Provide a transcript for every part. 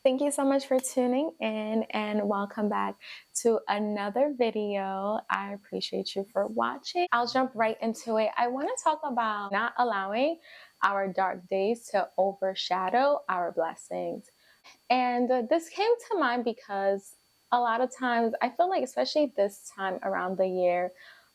Thank you so much for tuning in and welcome back to another video. I appreciate you for watching. I'll jump right into it. I want to talk about not allowing our dark days to overshadow our blessings. And this came to mind because a lot of times I feel like, especially this time around the year,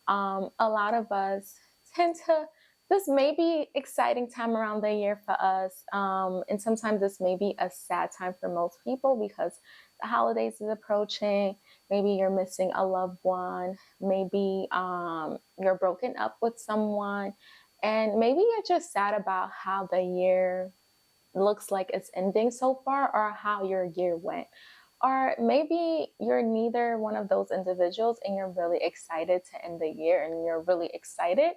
a lot of us tend to, this may be exciting time around the year for us. And sometimes this may be a sad time for most people because the holidays is approaching. Maybe you're missing a loved one. Maybe you're broken up with someone. And maybe you're just sad about how the year looks like it's ending so far or how your year went. Or maybe you're neither one of those individuals and you're really excited to end the year and you're really excited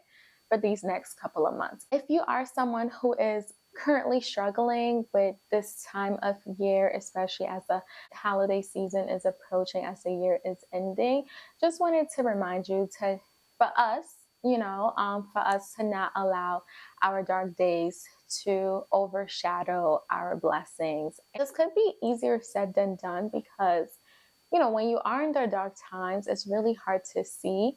for these next couple of months. If you are someone who is currently struggling with this time of year, especially as the holiday season is approaching, as the year is ending, just wanted to remind you to, for us, for us to not allow our dark days to overshadow our blessings. This could be easier said than done because, when you are in the dark times, it's really hard to see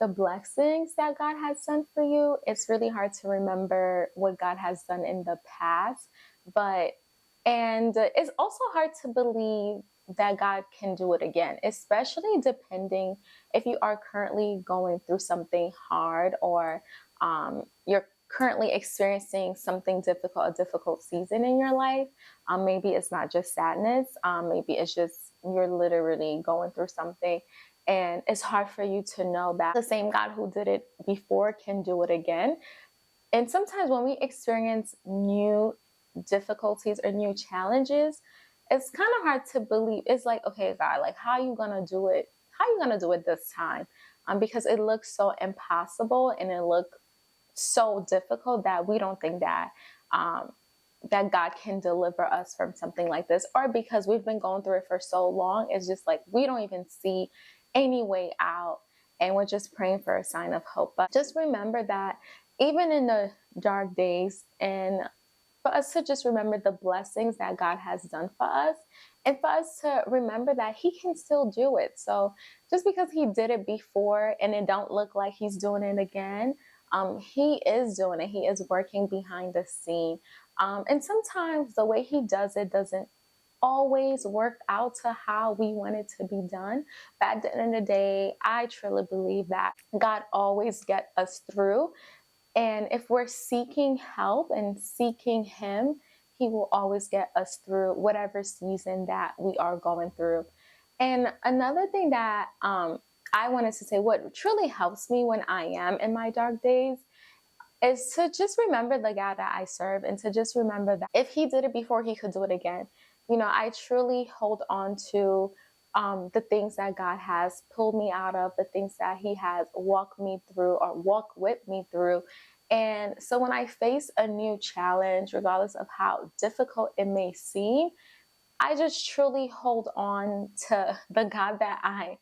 the blessings that God has done for you. It's really hard to remember what God has done in the past, and it's also hard to believe that God can do it again, especially depending if you are currently going through something hard or you're currently experiencing something difficult, a difficult season in your life. Maybe it's not just sadness. Maybe it's just you're literally going through something. And it's hard for you to know that the same God who did it before can do it again. And sometimes when we experience new difficulties or new challenges, it's kind of hard to believe. It's like, okay, God, like, how are you going to do it? How are you going to do it this time? Because it looks so impossible and it looked so difficult that we don't think that that God can deliver us from something like this, or because we've been going through it for so long, it's just like we don't even see any way out, and we're just praying for a sign of hope. But just remember that even in the dark days, and for us to just remember the blessings that God has done for us, and for us to remember that He can still do it. So just because He did it before and it don't look like He's doing it again, He is doing it. He is working behind the scene. And sometimes the way He does it doesn't always work out to how we want it to be done. But at the end of the day, I truly believe that God always gets us through. And if we're seeking help and seeking Him, He will always get us through whatever season that we are going through. And another thing that I wanted to say, what truly helps me when I am in my dark days, is to just remember the God that I serve and to just remember that if He did it before, He could do it again. I truly hold on to the things that God has pulled me out of, the things that He has walked me through or walked with me through. And so when I face a new challenge, regardless of how difficult it may seem, I just truly hold on to the God that I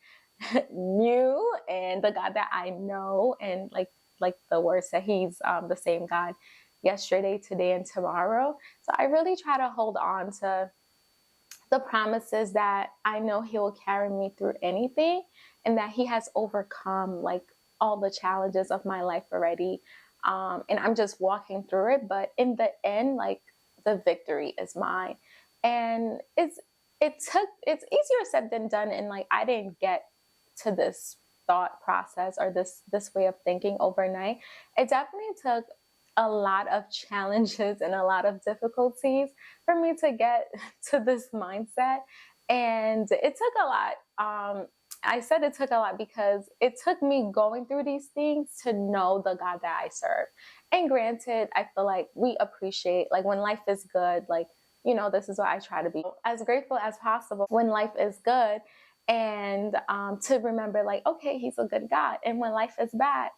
knew and the God that I know, and like the word said, He's the same God yesterday, today, and tomorrow. So I really try to hold on to the promises that I know He will carry me through anything, and that He has overcome like all the challenges of my life already. And I'm just walking through it, but in the end, like, the victory is mine. And it's easier said than done, and like I didn't get to this thought process or this way of thinking overnight. It definitely took a lot of challenges and a lot of difficulties for me to get to this mindset. And it took a lot. I said it took a lot because it took me going through these things to know the God that I serve. And granted, I feel like we appreciate, like, when life is good, like, this is what I try to be as grateful as possible when life is good. And to remember, like, okay, He's a good God. And when life is bad,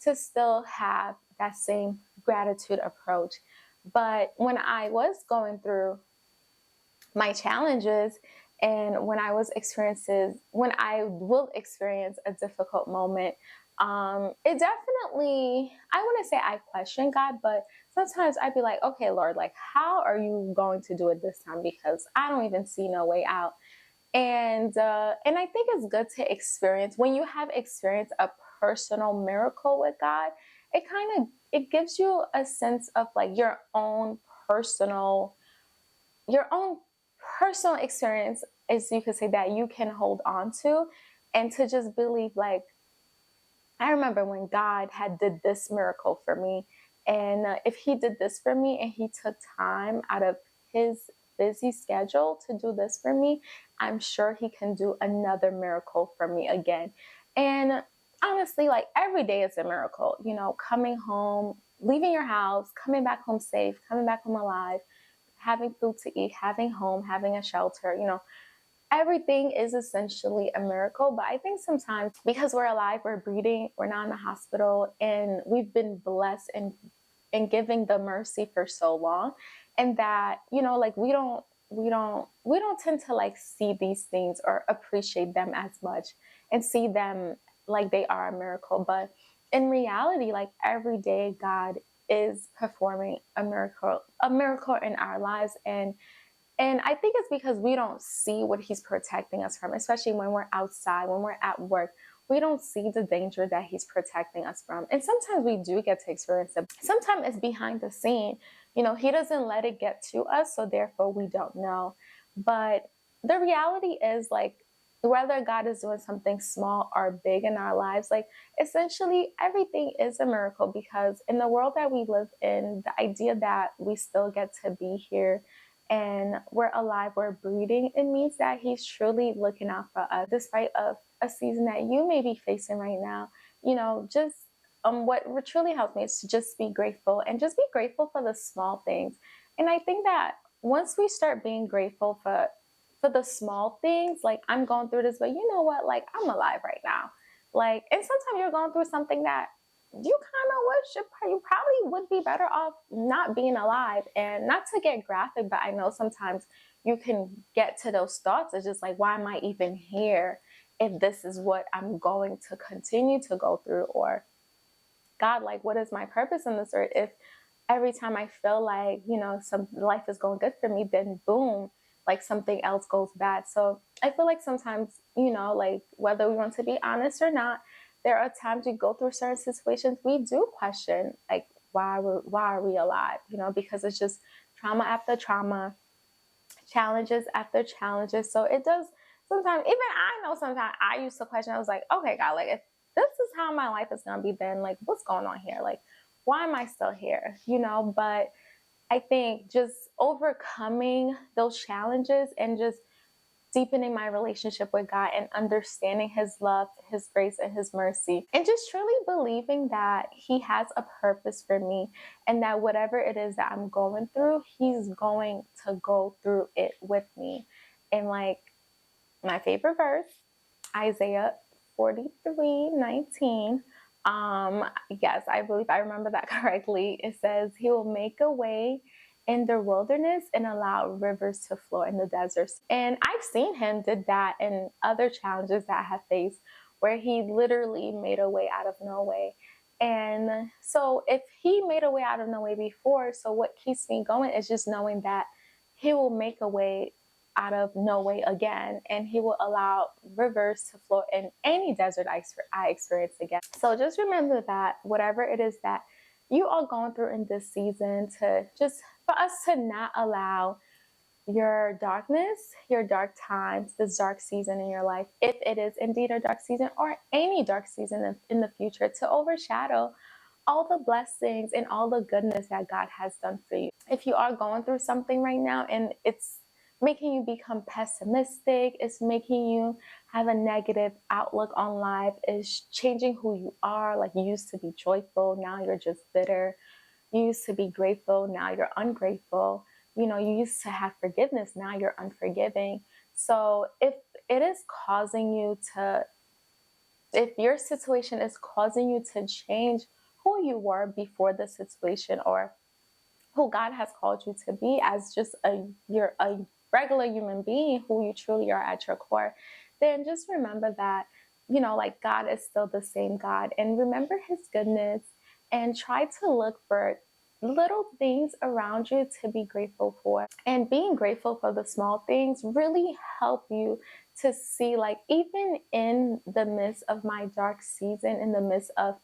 to still have that same gratitude approach. But when I was going through my challenges, and when I will experience a difficult moment, It definitely, I wouldn't say I question God, but sometimes I'd be like, okay, Lord, like, how are you going to do it this time? Because I don't even see no way out. And I think it's good to experience when you have experienced a personal miracle with God. It gives you a sense of like personal your own personal experience, as you could say, that you can hold on to, and to just believe like, I remember when God had did this miracle for me, and if He did this for me, and He took time out of His busy schedule to do this for me, I'm sure He can do another miracle for me again. And honestly, like every day is a miracle. You know, coming home, leaving your house, coming back home safe, coming back home alive, having food to eat, having home, having a shelter. You know, everything is essentially a miracle. But I think sometimes because we're alive, we're breathing, we're not in the hospital, and we've been blessed and giving the mercy for so long, and that, you know, like we don't tend to like see these things or appreciate them as much and see them like they are a miracle. But in reality, like every day God is performing a miracle in our lives. And I think it's because we don't see what He's protecting us from, especially when we're outside, when we're at work. We don't see the danger that He's protecting us from. And sometimes we do get to experience it. Sometimes it's behind the scene. You know, He doesn't let it get to us, so therefore we don't know. But the reality is, like, whether God is doing something small or big in our lives, like, essentially everything is a miracle, because in the world that we live in, the idea that we still get to be here and we're alive, we're breathing, it means that He's truly looking out for us, despite of a season that you may be facing right now. You know, just what truly helps me is to just be grateful, and just be grateful for the small things. And I think that once we start being grateful for the small things, like, I'm going through this, but you know what? Like, I'm alive right now. Like, and sometimes you're going through something that you kind of wish you probably would be better off not being alive. And not to get graphic, but I know sometimes you can get to those thoughts. It's just like, why am I even here if this is what I'm going to continue to go through? Or, God, like, what is my purpose in this earth if every time I feel like, you know, some life is going good for me, then boom, like something else goes bad. So I feel like sometimes, you know, like, whether we want to be honest or not, there are times we go through certain situations, we do question, like, why are we alive? You know, because it's just trauma after trauma, challenges after challenges. So it does sometimes, even I know sometimes I used to question, I was like, okay, God, like, if this is how my life is gonna be, then like, what's going on here? Like, why am I still here? You know, but I think just overcoming those challenges and just deepening my relationship with God and understanding His love, His grace, and His mercy, and just truly believing that He has a purpose for me, and that whatever it is that I'm going through, He's going to go through it with me. And like, my favorite verse, Isaiah 43:19. Yes, I believe I remember that correctly. It says, He will make a way in the wilderness and allow rivers to flow in the deserts. And I've seen Him did that in other challenges that I have faced, where He literally made a way out of no way. And so if He made a way out of no way before, so what keeps me going is just knowing that He will make a way out of no way again, and He will allow rivers to flow in any desert I experience again. So just remember that whatever it is that you are going through in this season, to just, for us to not allow your darkness, your dark times, this dark season in your life, if it is indeed a dark season or any dark season in the future, to overshadow all the blessings and all the goodness that God has done for you. If you are going through something right now and it's making you become pessimistic, it's making you have a negative outlook on life, it's changing who you are. Like, you used to be joyful, now you're just bitter. You used to be grateful, now you're ungrateful. You know, you used to have forgiveness, now you're unforgiving. So if it is causing you to, if your situation is causing you to change who you were before the situation, or who God has called you to be as just you're a regular human being, who you truly are at your core, then just remember that like God is still the same God, and remember his goodness, and try to look for little things around you to be grateful for. And being grateful for the small things really help you to see, like, even in the midst of my dark season, in the midst of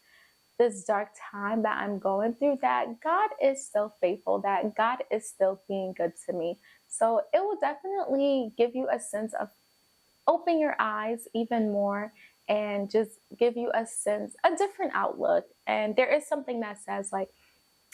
this dark time that I'm going through, that God is still faithful, that God is still being good to me. So it will definitely give you a sense of open your eyes even more, and just give you a sense, a different outlook. And there is something that says, like,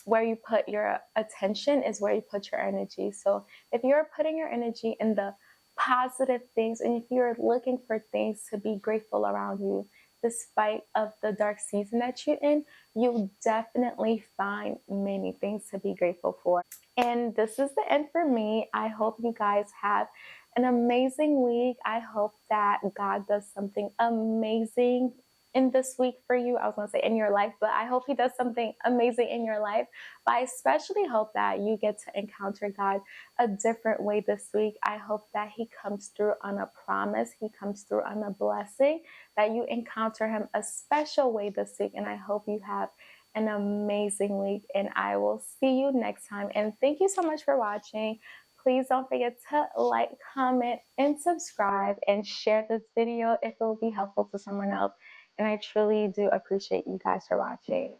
where you put your attention is where you put your energy. So if you're putting your energy in the positive things, and if you're looking for things to be grateful around you, despite of the dark season that you're in, you'll definitely find many things to be grateful for. And this is the end for me. I hope you guys have an amazing week. I hope that God does something amazing in this week for you. I was going to say in your life, but I hope he does something amazing in your life. But I especially hope that you get to encounter God a different way this week. I hope that he comes through on a promise, he comes through on a blessing, that you encounter him a special way this week. And I hope you have an amazing week, and I will see you next time. And thank you so much for watching. Please don't forget to like, comment, and subscribe, and share this video if it will be helpful to someone else. And I truly do appreciate you guys for watching.